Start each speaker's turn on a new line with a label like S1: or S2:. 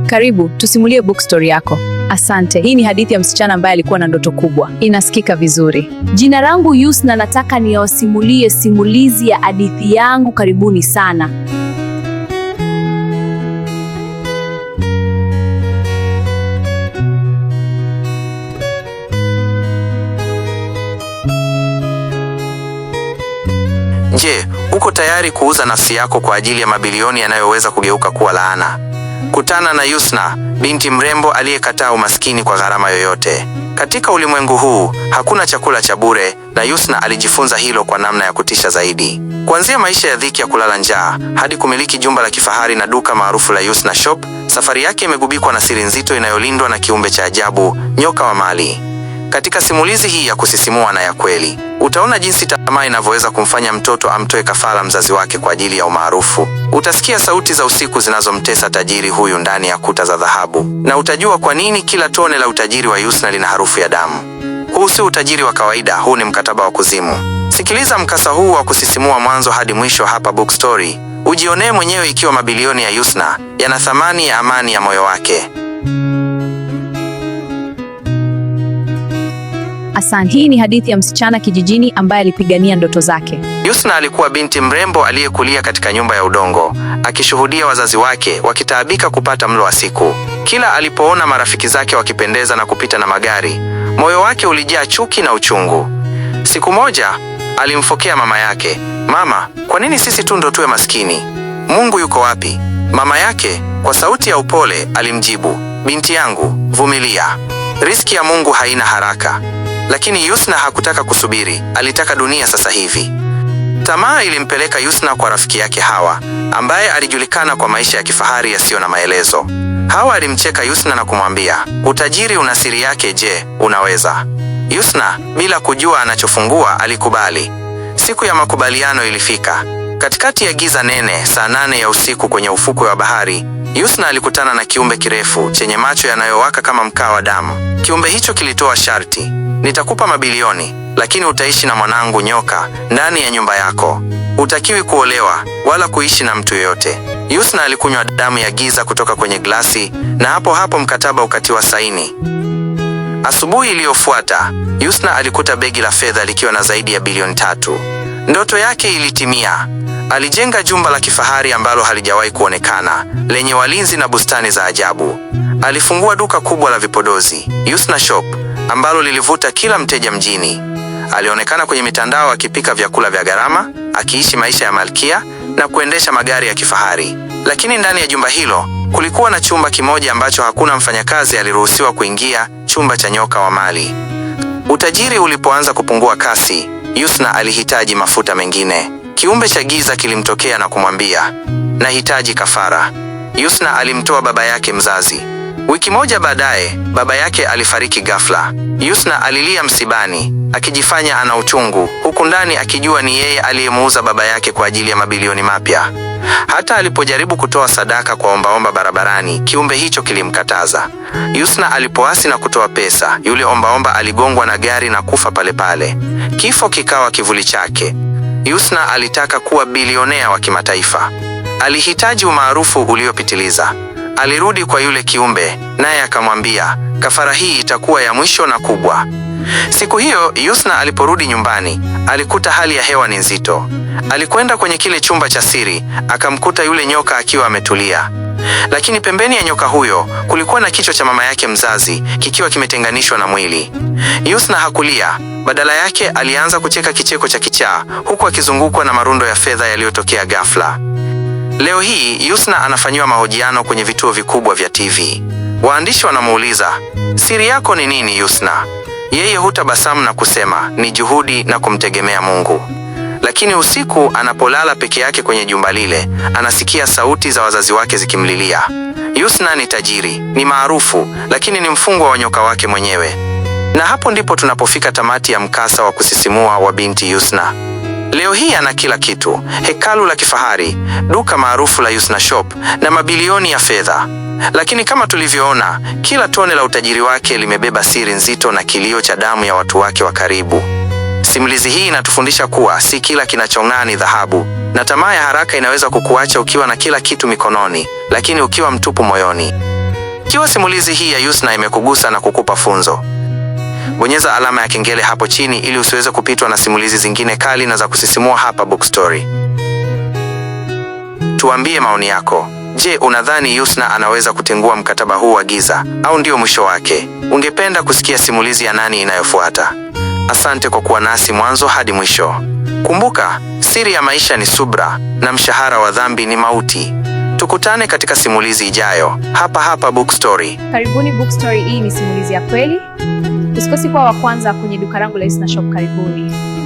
S1: Karibu, tusimulie book story yako. Asante. Hii ni hadithi ya msichana ambaye alikuwa na ndoto kubwa. Inasikika vizuri.
S2: Jina langu Yusna, nataka niwasimulie simulizi ya hadithi yangu. Karibuni sana.
S3: Je, uko tayari kuuza nafsi yako kwa ajili ya mabilioni yanayoweza kugeuka kuwa laana? Kutana na Yusna, binti mrembo aliyekataa umaskini kwa gharama yoyote. Katika ulimwengu huu, hakuna chakula cha bure, na Yusna alijifunza hilo kwa namna ya kutisha zaidi. Kuanzia maisha ya dhiki ya kulala njaa, hadi kumiliki jumba la kifahari na duka maarufu la Yusna Shop, safari yake imegubikwa na siri nzito inayolindwa na kiumbe cha ajabu, nyoka wa mali. Katika simulizi hii ya kusisimua na ya kweli, utaona jinsi tamaa inavyoweza kumfanya mtoto amtoe kafara mzazi wake kwa ajili ya umaarufu. Utasikia sauti za usiku zinazomtesa tajiri huyu ndani ya kuta za dhahabu, na utajua kwa nini kila tone la utajiri wa Yusna lina harufu ya damu. Huu si utajiri wa kawaida, huu ni mkataba wa kuzimu. Sikiliza mkasa huu wa kusisimua mwanzo hadi mwisho hapa Book Story. Ujionee mwenyewe ikiwa mabilioni ya Yusna yana thamani ya amani ya moyo wake.
S1: Asante. Hii ni hadithi ya msichana kijijini ambaye alipigania ndoto zake.
S3: Yusna alikuwa binti mrembo aliyekulia katika nyumba ya udongo, akishuhudia wazazi wake wakitaabika kupata mlo wa siku. Kila alipoona marafiki zake wakipendeza na kupita na magari, moyo wake ulijaa chuki na uchungu. Siku moja, alimfokea mama yake, "Mama, kwa nini sisi tu ndo tuwe maskini? Mungu yuko wapi?" Mama yake, kwa sauti ya upole, alimjibu, "Binti yangu, vumilia. Riziki ya Mungu haina haraka." Lakini Yusna hakutaka kusubiri, alitaka dunia sasa hivi. Tamaa ilimpeleka Yusna kwa rafiki yake Hawa, ambaye alijulikana kwa maisha ya kifahari yasiyo na maelezo. Hawa alimcheka Yusna na kumwambia, "Utajiri una siri yake, je, unaweza?" Yusna, bila kujua anachofungua, alikubali. Siku ya makubaliano ilifika. Katikati ya giza nene, saa 8 ya usiku kwenye ufukwe wa bahari, Yusna alikutana na kiumbe kirefu chenye macho yanayowaka kama mkaa wa damu. Kiumbe hicho kilitoa sharti, "Nitakupa mabilioni, lakini utaishi na mwanangu nyoka ndani ya nyumba yako. Hutakiwi kuolewa wala kuishi na mtu yoyote." Yusna alikunywa damu ya giza kutoka kwenye glasi, na hapo hapo mkataba ukatiwa saini. Asubuhi iliyofuata, Yusna alikuta begi la fedha likiwa na zaidi ya bilioni 3. Ndoto yake ilitimia. Alijenga jumba la kifahari ambalo halijawahi kuonekana, lenye walinzi na bustani za ajabu. Alifungua duka kubwa la vipodozi, Yusna Shop, ambalo lilivuta kila mteja mjini. Alionekana kwenye mitandao akipika vyakula vya gharama, akiishi maisha ya malkia na kuendesha magari ya kifahari. Lakini ndani ya jumba hilo kulikuwa na chumba kimoja ambacho hakuna mfanyakazi aliruhusiwa kuingia, chumba cha nyoka wa mali. Utajiri ulipoanza kupungua kasi, Yusna alihitaji mafuta mengine. Kiumbe cha giza kilimtokea na kumwambia, "Nahitaji kafara." Yusna alimtoa baba yake mzazi. Wiki moja baadaye, baba yake alifariki ghafla. Yusna alilia msibani, akijifanya ana uchungu, huku ndani akijua ni yeye aliyemuuza baba yake kwa ajili ya mabilioni mapya. Hata alipojaribu kutoa sadaka kwa ombaomba barabarani, kiumbe hicho kilimkataza. Yusna alipoasi na kutoa pesa, yule ombaomba aligongwa na gari na kufa pale pale. Kifo kikawa kivuli chake. Yusna alitaka kuwa bilionea wa kimataifa. Alihitaji umaarufu uliopitiliza. Alirudi kwa yule kiumbe, naye akamwambia, "Kafara hii itakuwa ya mwisho na kubwa." Siku hiyo, Yusna aliporudi nyumbani, alikuta hali ya hewa ni nzito. Alikwenda kwenye kile chumba cha siri, akamkuta yule nyoka akiwa ametulia. Lakini pembeni ya nyoka huyo, kulikuwa na kichwa cha mama yake mzazi, kikiwa kimetenganishwa na mwili. Yusna hakulia, badala yake alianza kucheka kicheko cha kichaa, huku akizungukwa na marundo ya fedha yaliyotokea ghafla. Leo hii Yusna anafanyiwa mahojiano kwenye vituo vikubwa vya TV. Waandishi wanamuuliza, "Siri yako ni nini, Yusna?" Yeye hutabasamu na kusema, "Ni juhudi na kumtegemea Mungu." Lakini usiku anapolala peke yake kwenye jumba lile, anasikia sauti za wazazi wake zikimlilia. Yusna ni tajiri, ni maarufu, lakini ni mfungwa wa nyoka wake mwenyewe. Na hapo ndipo tunapofika tamati ya mkasa wa kusisimua wa binti Yusna. Leo hii ana kila kitu: hekalu la kifahari, duka maarufu la Yusna Shop na mabilioni ya fedha. Lakini kama tulivyoona, kila tone la utajiri wake limebeba siri nzito na kilio cha damu ya watu wake wa karibu. Simulizi hii inatufundisha kuwa si kila kinachong'aa ni dhahabu, na tamaa ya haraka inaweza kukuacha ukiwa na kila kitu mikononi, lakini ukiwa mtupu moyoni. Ikiwa simulizi hii ya Yusna imekugusa na kukupa funzo, bonyeza alama ya kengele hapo chini ili usiweze kupitwa na simulizi zingine kali na za kusisimua hapa Bookstory. Tuambie maoni yako. Je, unadhani Yusna anaweza kutengua mkataba huu wa giza au ndio mwisho wake? Ungependa kusikia simulizi ya nani inayofuata? Asante kwa kuwa nasi mwanzo hadi mwisho. Kumbuka, siri ya maisha ni subra na mshahara wa dhambi ni mauti. Tukutane katika simulizi ijayo hapa Bookstory.
S2: Karibuni Bookstory, hii ni simulizi ya kweli. Usikose kuwa wa kwanza kwenye duka langu la Yusna Shop. Karibuni.